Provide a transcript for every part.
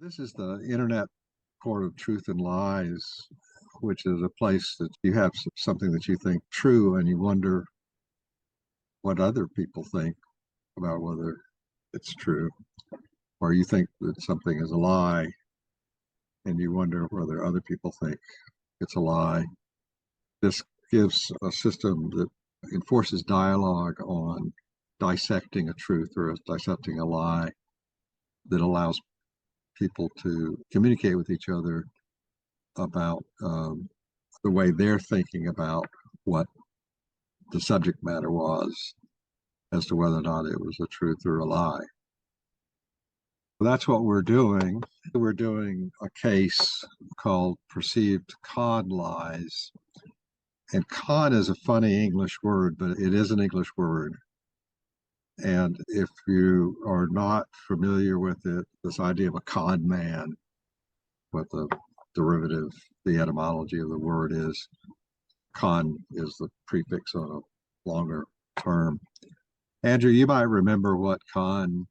This is the internet court of truth and lies, which is a place that you have something that you think true and you wonder what other people think about whether it's true, or you think that something is a lie and you wonder whether other people think it's a lie. This gives a system that enforces dialogue on dissecting a truth or dissecting a lie, that allows people to communicate with each other about the way they're thinking about what the subject matter was, as to whether or not it was a truth or a lie. That's what we're doing. We're doing a case called perceived con lies. And con is a funny English word, but it is an English word. And if you are not familiar with it, this idea of a con man, what the derivative, the etymology of the word is, con is the prefix on a longer term. Andrew, you might remember what con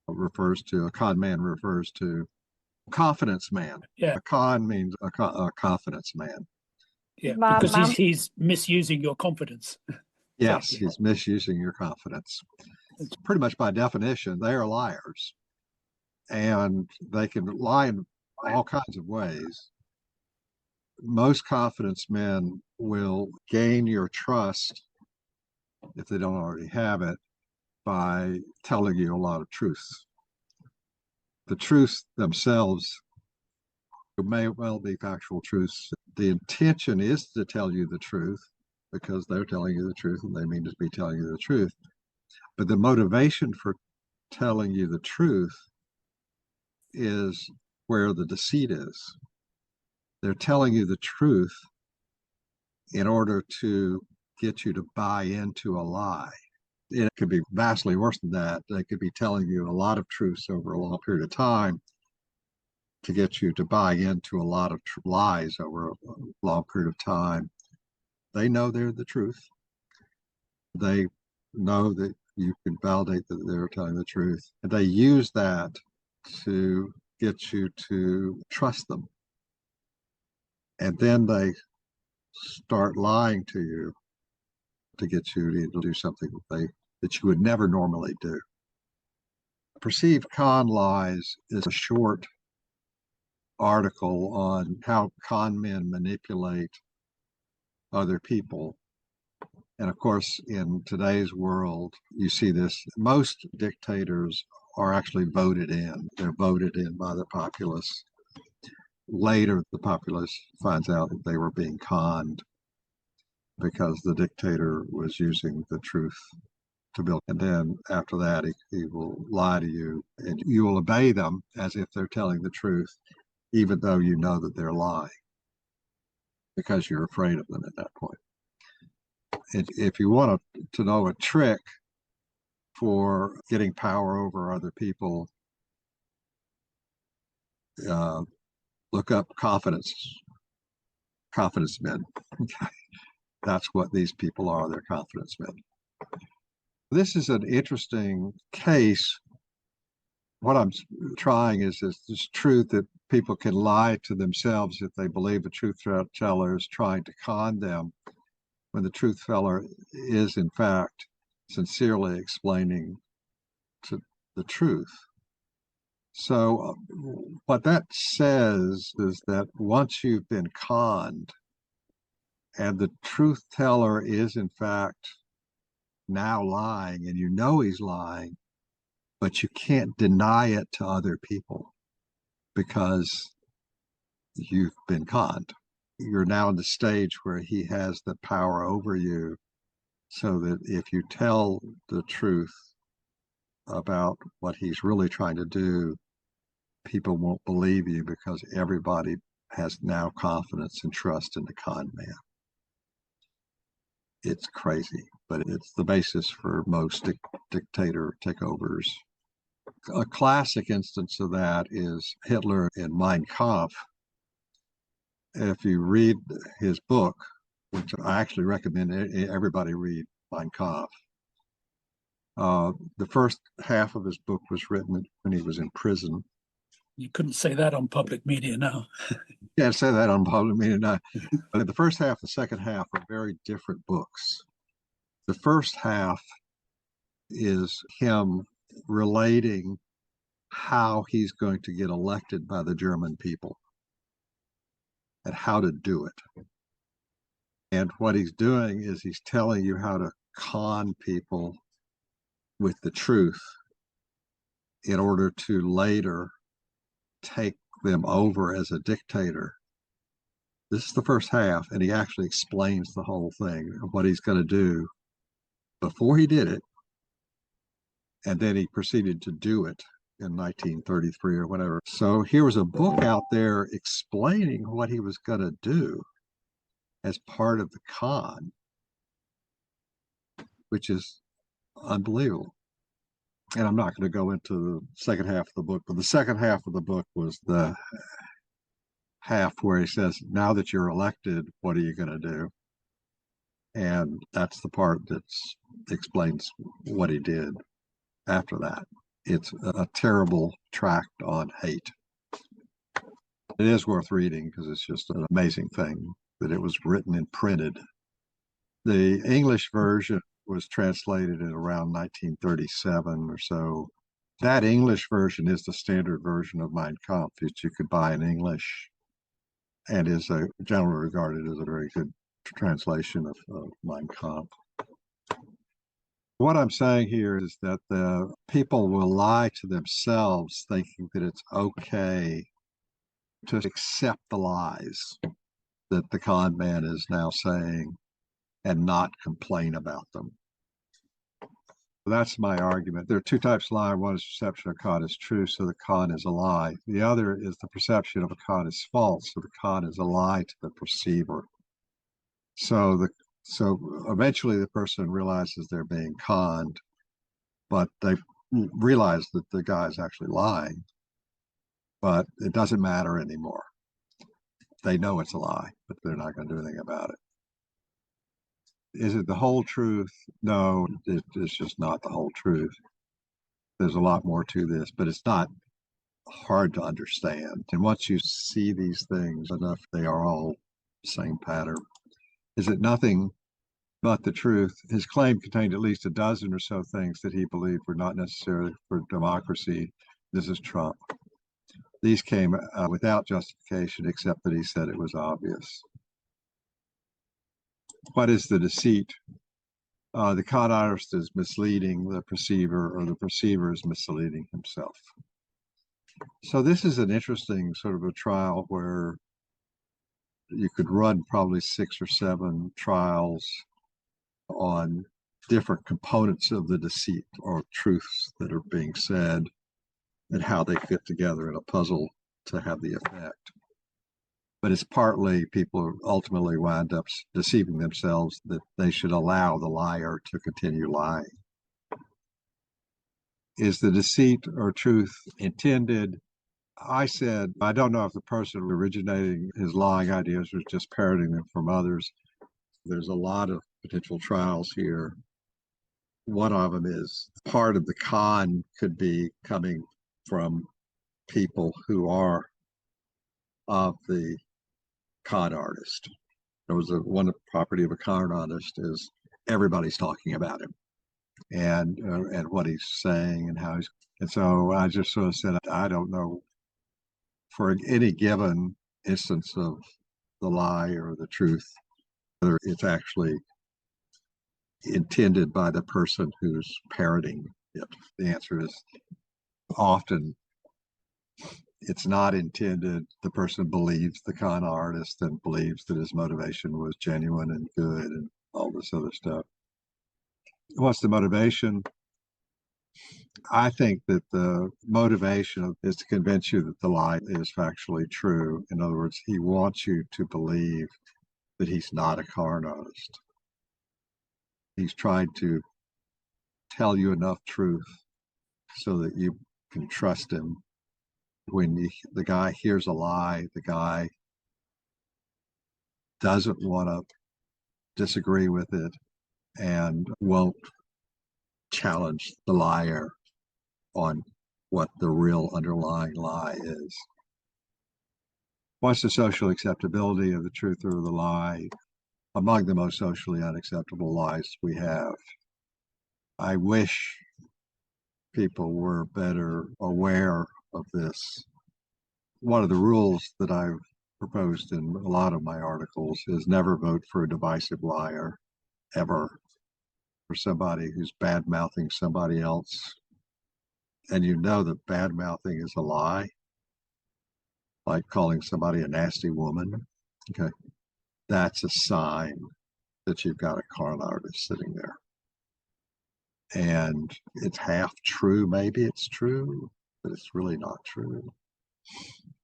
refers to. A con man refers to a confidence man. Yeah. A con means a confidence man. Yeah, because he's misusing your confidence. Yes, he's misusing your confidence. It's pretty much by definition, they are liars. And they can lie in all kinds of ways. Most confidence men will gain your trust, if they don't already have it, by telling you a lot of truths. The truths themselves may well be factual truths. The intention is to tell you the truth because they're telling you the truth and they mean to be telling you the truth. But the motivation for telling you the truth is where the deceit is. They're telling you the truth in order to get you to buy into a lie. It could be vastly worse than that. They could be telling you a lot of truths over a long period of time to get you to buy into a lot of lies over a long period of time. They know they're the truth. They know that you can validate that they're telling the truth. And they use that to get you to trust them. And then they start lying to you to get you to do something that you would never normally do. Perceived con lies is a short article on how con men manipulate other people. And of course, in today's world, you see this. Most dictators are actually voted in. They're voted in by the populace. Later, the populace finds out that they were being conned because the dictator was using the truth to build. And then after that, he will lie to you and you will obey them as if they're telling the truth, even though you know that they're lying, because you're afraid of them at that point. If you want to know a trick for getting power over other people, look up confidence men. That's what these people are. They're confidence men. This is an interesting case. What I'm trying is this truth that people can lie to themselves if they believe the truth teller is trying to con them, when the truth teller is in fact sincerely explaining the truth. So what that says is that once you've been conned and the truth teller is in fact now lying, and you know he's lying, but you can't deny it to other people because you've been conned. You're now in the stage where he has the power over you, so that if you tell the truth about what he's really trying to do, people won't believe you because everybody has now confidence and trust in the con man. It's crazy, but it's the basis for most dictator takeovers. A classic instance of that is Hitler in Mein Kampf. If you read his book, which I actually recommend everybody read Mein Kampf, the first half of his book was written when he was in prison. You couldn't say that on public media now. Can't say that on public media now. But the first half, the second half are very different books. The first half is him relating how he's going to get elected by the German people and how to do it. And what he's doing is he's telling you how to con people with the truth in order to later take them over as a dictator. This is the first half, and he actually explains the whole thing of what he's going to do before he did it. And then he proceeded to do it in 1933 or whatever. So here was a book out there explaining what he was going to do as part of the con, which is unbelievable. And I'm not going to go into the second half of the book, but the second half of the book was the half where he says, now that you're elected, what are you going to do? And that's the part that explains what he did after that. It's a terrible tract on hate. It is worth reading because it's just an amazing thing that it was written and printed. The English version was translated in around 1937 or so. That English version is the standard version of Mein Kampf that you could buy in English, and is generally regarded as a very good translation of Mein Kampf. What I'm saying here is that the people will lie to themselves thinking that it's okay to accept the lies that the con man is now saying and not complain about them. That's my argument. There are two types of lie. One is perception of con is true, so the con is a lie. The other is the perception of a con is false, so the con is a lie to the perceiver. So eventually the person realizes they're being conned, but they realize that the guy's actually lying. But it doesn't matter anymore. They know it's a lie, but they're not going to do anything about it. Is it the whole truth? No, it's just not the whole truth. There's a lot more to this, but it's not hard to understand. And once you see these things enough, they are all the same pattern. Is it nothing but the truth? His claim contained at least a dozen or so things that he believed were not necessary for democracy. This is Trump. These came without justification, except that he said it was obvious. What is the deceit? The con artist is misleading the perceiver, or the perceiver is misleading himself. So this is an interesting sort of a trial where you could run probably 6 or 7 trials on different components of the deceit or truths that are being said and how they fit together in a puzzle to have the effect. But it's partly people ultimately wind up deceiving themselves that they should allow the liar to continue lying. Is the deceit or truth intended? I said, I don't know if the person originating his lying ideas was just parroting them from others. There's a lot of potential trials here. One of them is part of the con could be coming from people who are of the con artist. There was one property of a con artist is everybody's talking about him and what he's saying and how he's. And so I just sort of said, I don't know for any given instance of the lie or the truth, whether it's actually intended by the person who's parroting it. The answer is often it's not intended. The person believes the con artist and believes that his motivation was genuine and good and all this other stuff. What's the motivation? I think that the motivation is to convince you that the lie is factually true. In other words, he wants you to believe that he's not a con artist. He's tried to tell you enough truth so that you can trust him. When the guy hears a lie, the guy doesn't want to disagree with it and won't challenge the liar on what the real underlying lie is. What's the social acceptability of the truth or the lie? Among the most socially unacceptable lies we have. I wish people were better aware of this. One of the rules that I've proposed in a lot of my articles is never vote for a divisive liar, ever. For somebody who's bad mouthing somebody else, and you know that bad mouthing is a lie, like calling somebody a nasty woman, okay, that's a sign that you've got a con artist sitting there. And it's half true, maybe it's true, but it's really not true.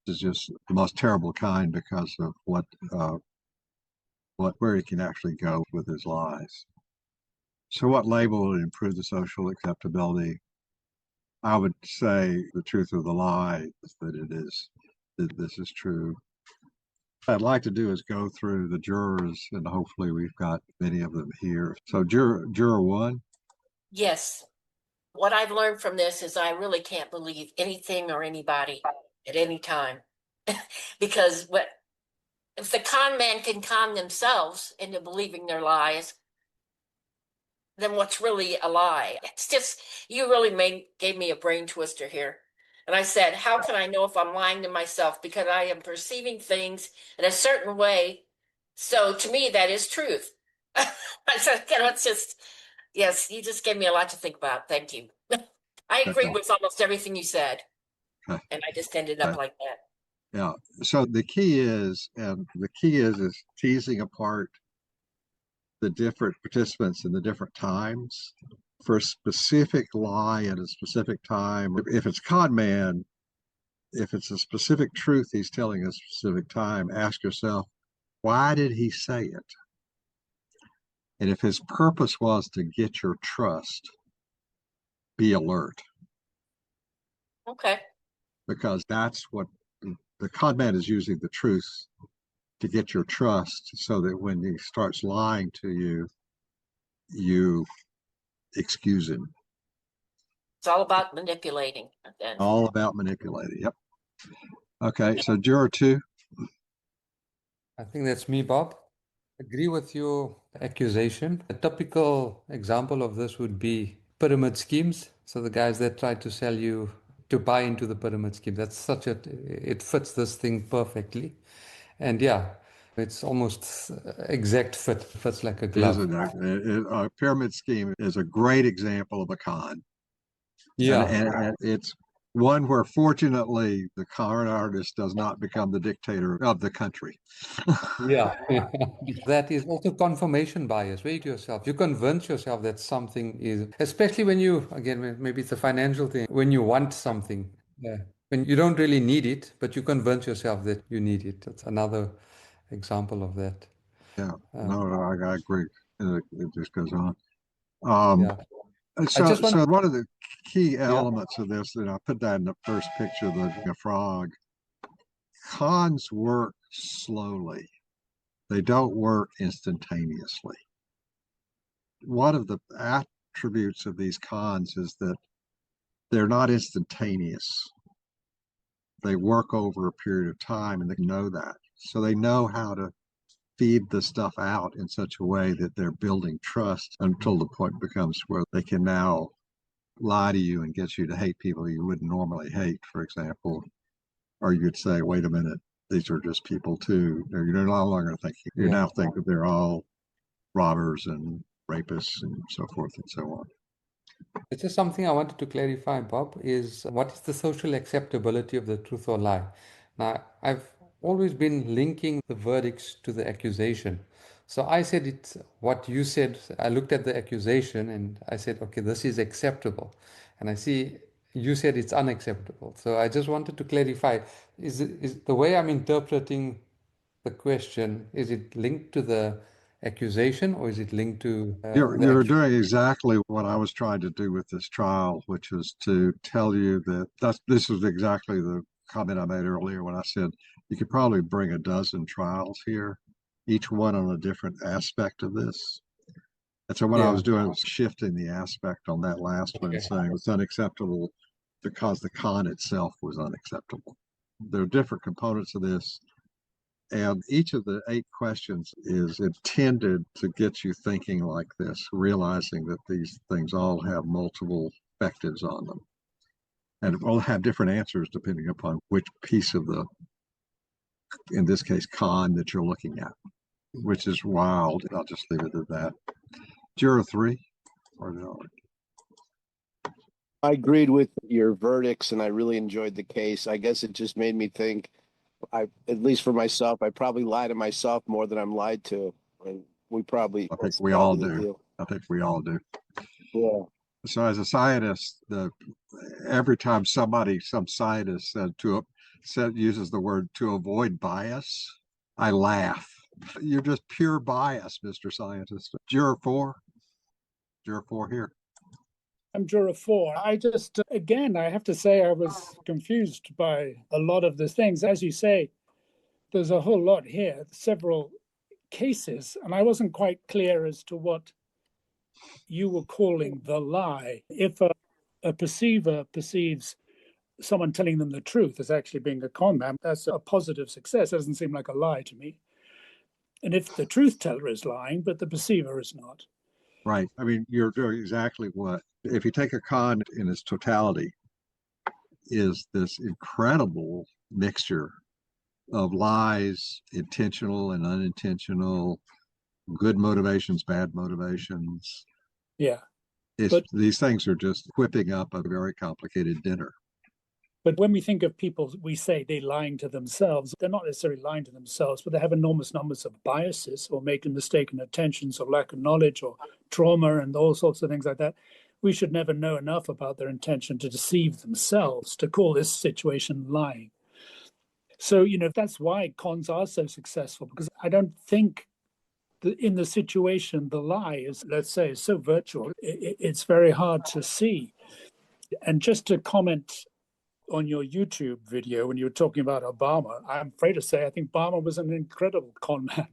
It's just the most terrible kind because of where he can actually go with his lies. So what label would improve the social acceptability? I would say the truth of the lie is that this is true. What I'd like to do is go through the jurors, and hopefully we've got many of them here. So juror one. Yes. What I've learned from this is I really can't believe anything or anybody at any time. Because if the con man can con themselves into believing their lies, then what's really a lie? It's just, you really gave me a brain twister here. And I said, how can I know if I'm lying to myself? Because I am perceiving things in a certain way. So to me, that is truth. I said, it's just, yes, you just gave me a lot to think about. Thank you. I agree with almost everything you said. Okay. And I just ended up like that. Yeah. So the key is teasing apart the different participants in the different times. For a specific lie at a specific time, if it's con man, if it's a specific truth he's telling at a specific time, ask yourself, why did he say it? And if his purpose was to get your trust, be alert. Okay. Because that's what the con man is, using the truth to get your trust so that when he starts lying to you, you excuse him. It's all about manipulating. Then. All about manipulating. Yep. Okay, so juror two. I think that's me, Bob. Agree with your accusation. A typical example of this would be pyramid schemes. So the guys that try to sell you to buy into the pyramid scheme, it fits this thing perfectly. And yeah, it's almost exact fit, fits like a glove. A pyramid scheme is a great example of a con. Yeah. And it's one where fortunately the con artist does not become the dictator of the country. Yeah. That is also confirmation bias. Wait to yourself. You convince yourself that something is, especially when you, again, maybe it's a financial thing, when you want something, when you don't really need it, but you convince yourself that you need it. That's another example of that. Yeah, I agree. It just goes on. Yeah. So one of the key elements of this, and I put that in the first picture, the frog, cons work slowly. They don't work instantaneously. One of the attributes of these cons is that they're not instantaneous. They work over a period of time, and they know that. So they know how to feed the stuff out in such a way that they're building trust until the point becomes where they can now lie to you and get you to hate people you wouldn't normally hate, for example. Or you'd say, wait a minute, these are just people too. You're no longer thinking, you now think that they're all robbers and rapists and so forth and so on. It's just something I wanted to clarify, Bob, is what is the social acceptability of the truth or lie? Now, I've always been linking the verdicts to the accusation. So I said it's what you said. I looked at the accusation and I said, okay, this is acceptable. And I see you said it's unacceptable. So I just wanted to clarify, is the way I'm interpreting the question, is it linked to the accusation or is it linked to you're doing exactly what I was trying to do with this trial, which is to tell you that this was exactly the comment I made earlier when I said you could probably bring a dozen trials here, each one on a different aspect of this. And so what I was doing was shifting the aspect on that last one and saying it's unacceptable because the con itself was unacceptable. There are different components of this, and each of the 8 questions is intended to get you thinking like this, realizing that these things all have multiple perspectives on them, and all have different answers depending upon which piece of the, in this case, con that you're looking at, which is wild. I'll just leave it at that. Juror 3, or no? I agreed with your verdicts and I really enjoyed the case. I guess it just made me think, at least for myself, I probably lie to myself more than I'm lied to. And I think we all do. Deal. I think we all do. Yeah. So as a scientist, every time some scientist uses the word to avoid bias, I laugh. You're just pure bias, Mr. Scientist. Juror 4 here. I'm juror 4. I just, again, I have to say I was confused by a lot of the things. As you say, there's a whole lot here, several cases, and I wasn't quite clear as to what you were calling the lie. If a perceiver perceives someone telling them the truth as actually being a con man, that's a positive success. It doesn't seem like a lie to me. And if the truth teller is lying, but the perceiver is not. Right. I mean, you're doing exactly what, if you take a con in its totality, is this incredible mixture of lies, intentional and unintentional, good motivations, bad motivations. Yeah. These things are just whipping up a very complicated dinner. But when we think of people, we say they're lying to themselves. They're not necessarily lying to themselves, but they have enormous numbers of biases or making mistaken attentions or lack of knowledge or trauma and all sorts of things like that. We should never know enough about their intention to deceive themselves, to call this situation lying. So, that's why cons are so successful, because I don't think that in the situation, the lie is, let's say, is so virtual, it's very hard to see. And just to comment on your YouTube video, when you were talking about Obama, I'm afraid to say I think Obama was an incredible con man.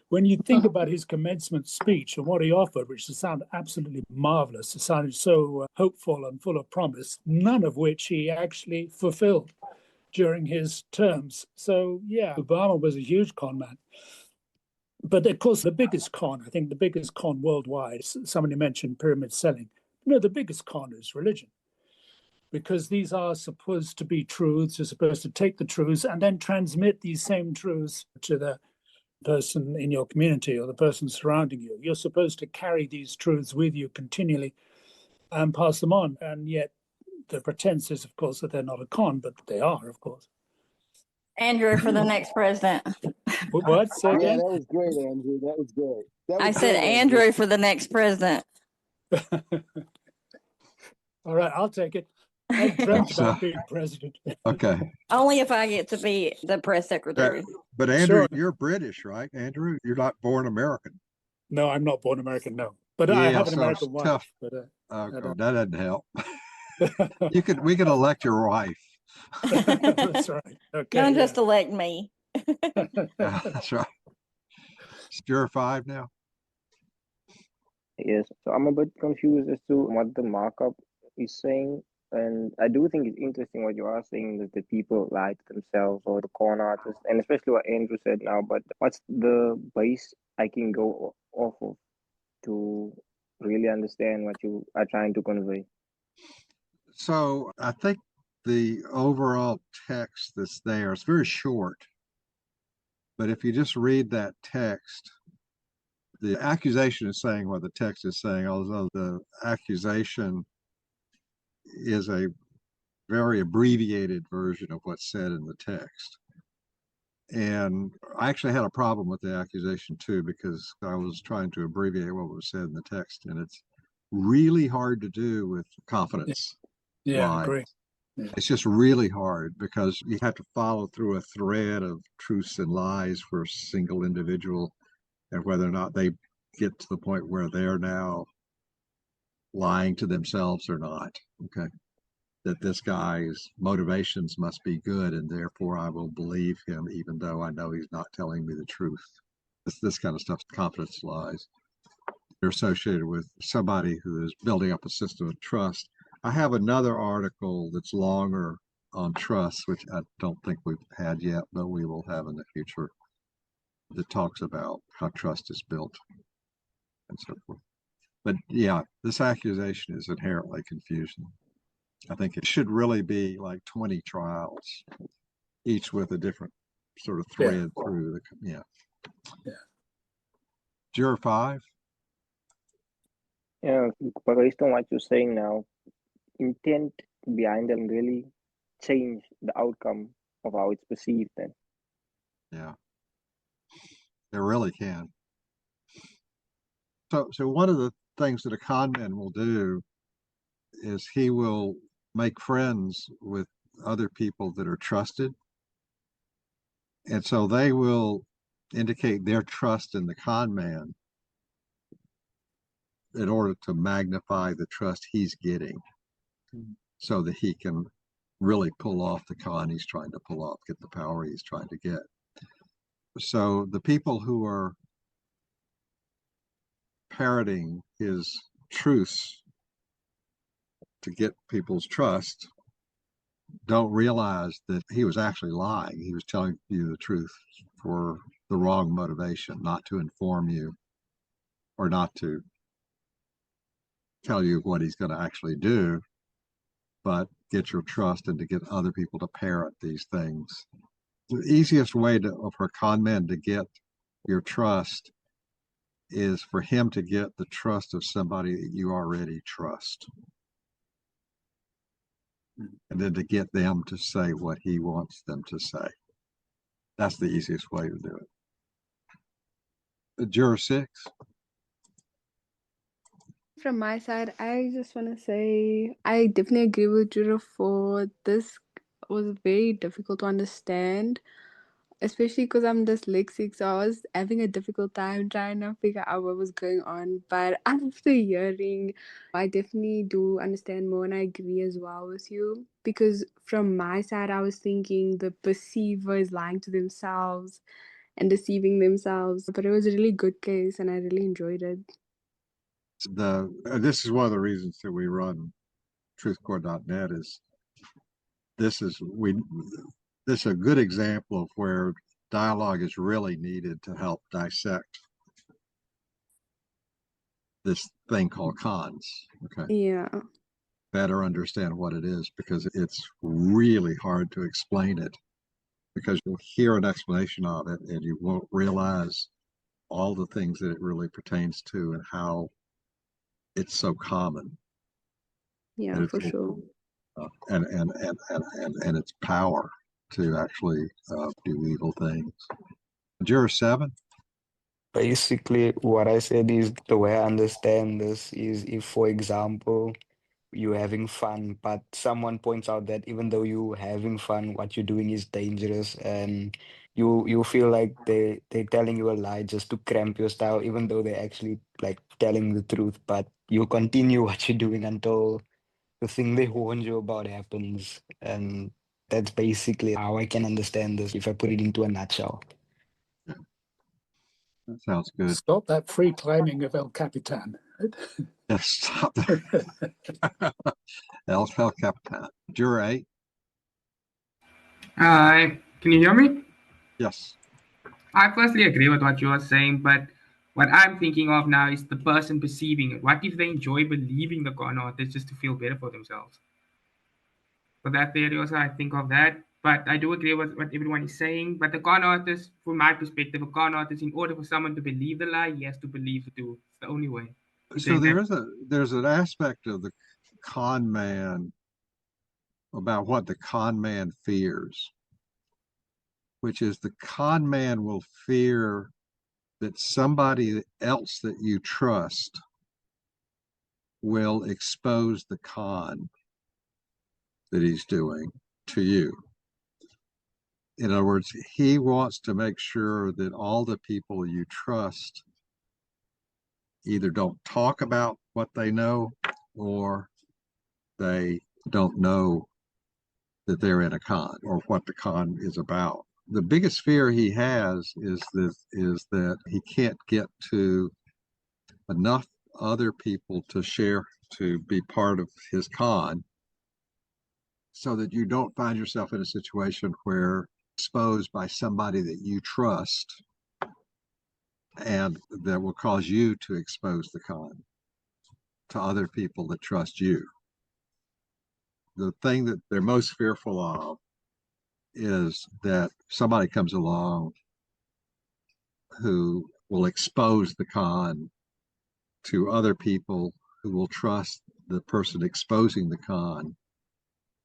When you think about his commencement speech and what he offered, which sounded absolutely marvelous, it sounded so hopeful and full of promise, none of which he actually fulfilled during his terms. So, yeah, Obama was a huge con man. But of course, the biggest con, I think the biggest con worldwide, somebody mentioned pyramid selling. No, the biggest con is religion. Because these are supposed to be truths, you're supposed to take the truths and then transmit these same truths to the person in your community or the person surrounding you. You're supposed to carry these truths with you continually and pass them on. And yet the pretense is, of course, that they're not a con, but they are, of course. Andrew for the next president. What? Say Yeah, again? that was great, Andrew. That was great. I said Andrew for the next president. All right, I'll take it. I dreamt about being president. Okay. Only if I get to be the press secretary. But Andrew, Sure. You're British, right? Andrew, you're not born American. No, I'm not born American, no. But I have an so American it's wife. tough. But, Okay, that doesn't help. We can elect your wife. That's right. Okay. Don't just elect me. Yeah, that's right. It's Juror 5 now. Yes, so I'm a bit confused as to what the markup is saying. And I do think it's interesting what you are saying, that the people lie to themselves or the con artists, and especially what Andrew said now. But what's the base I can go off of to really understand what you are trying to convey? So I think the overall text that's there is very short. But if you just read that text, the accusation is saying what the text is saying, although the accusation is a very abbreviated version of what's said in the text. And I actually had a problem with the accusation too, because I was trying to abbreviate what was said in the text, and it's really hard to do with confidence. Yeah, I agree. Yeah. It's just really hard because you have to follow through a thread of truths and lies for a single individual, and whether or not they get to the point where they're now lying to themselves or not. Okay. That this guy's motivations must be good, and therefore I will believe him even though I know he's not telling me the truth. This kind of stuff, confidence lies. They're associated with somebody who is building up a system of trust I have another article that's longer on trust, which I don't think we've had yet, but we will have in the future, that talks about how trust is built and so forth. But yeah, this accusation is inherently confusing. I think it should really be like 20 trials, each with a different sort of thread through the, yeah. Juror 5. Yeah, based on what you're saying now, intent behind them really change the outcome of how it's perceived then. Yeah, it really can. So one of the things that a con man will do is he will make friends with other people that are trusted. And so they will indicate their trust in the con man in order to magnify the trust he's getting so that he can really pull off the con he's trying to pull off, get the power he's trying to get. So the people who are parroting his truths to get people's trust don't realize that he was actually lying. He was telling you the truth for the wrong motivation, not to inform you or not to tell you what he's going to actually do, but get your trust and to get other people to parrot these things. The easiest way for a con man to get your trust is for him to get the trust of somebody that you already trust. And then to get them to say what he wants them to say. That's the easiest way to do it. Juror 6. From my side, I just want to say I definitely agree with Juror 4. This was very difficult to understand, especially because I'm dyslexic, so I was having a difficult time trying to figure out what was going on. But after hearing, I definitely do understand more, and I agree as well with you. Because from my side, I was thinking the perceiver is lying to themselves and deceiving themselves. But it was a really good case, and I really enjoyed it. This is one of the reasons that we run truthcore.net is this is a good example of where dialogue is really needed to help dissect this thing called cons. Okay. Yeah. Better understand what it is, because it's really hard to explain it, because you'll hear an explanation of it and you won't realize all the things that it really pertains to and how it's so common. Yeah, for sure. And its power to actually do evil things. Juror 7. Basically, what I said is the way I understand this is if, for example, you're having fun, but someone points out that even though you're having fun, what you're doing is dangerous, and you feel like they're telling you a lie just to cramp your style, even though they're actually like telling the truth, but you continue what you're doing until the thing they warned you about happens. And that's basically how I can understand this if I put it into a nutshell. That sounds good. Stop that free climbing of El Capitan. Yes, stop. El Capitan. Juror 8. Can you hear me? Yes. I firstly agree with what you are saying, but what I'm thinking of now is the person perceiving it. What if they enjoy believing the con artist just to feel better for themselves? For that theory also, I think of that. But I do agree with what everyone is saying. But the con artist, from my perspective, a con artist, in order for someone to believe the lie, he has to believe it too. It's the only way. So there's an aspect of the con man about what the con man fears, which is the con man will fear that somebody else that you trust will expose the con that he's doing to you. In other words, he wants to make sure that all the people you trust either don't talk about what they know or they don't know that they're in a con or what the con is about. The biggest fear he has is that he can't get to enough other people to share to be part of his con, so that you don't find yourself in a situation where exposed by somebody that you trust and that will cause you to expose the con to other people that trust you. The thing that they're most fearful of is that somebody comes along who will expose the con to other people who will trust the person exposing the con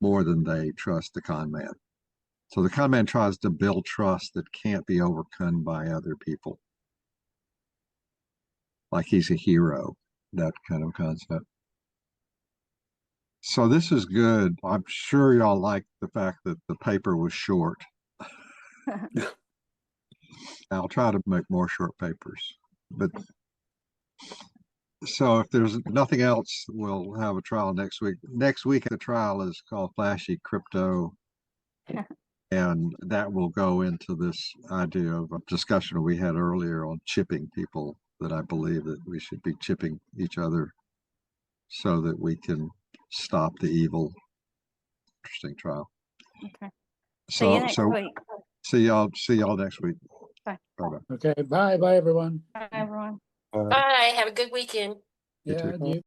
more than they trust the con man. So the con man tries to build trust that can't be overcome by other people. Like he's a hero, that kind of concept. So this is good. I'm sure y'all like the fact that the paper was short. I'll try to make more short papers. But so if there's nothing else, we'll have a trial next week. Next week, the trial is called Flashy Crypto. And that will go into this idea of a discussion we had earlier on chipping people, that I believe that we should be chipping each other so that we can stop the evil. Interesting trial. Okay. See you So, next so week. see y'all next week. Bye. Okay, bye everyone. Bye, everyone. Bye. Have a good weekend. You too. Yeah, you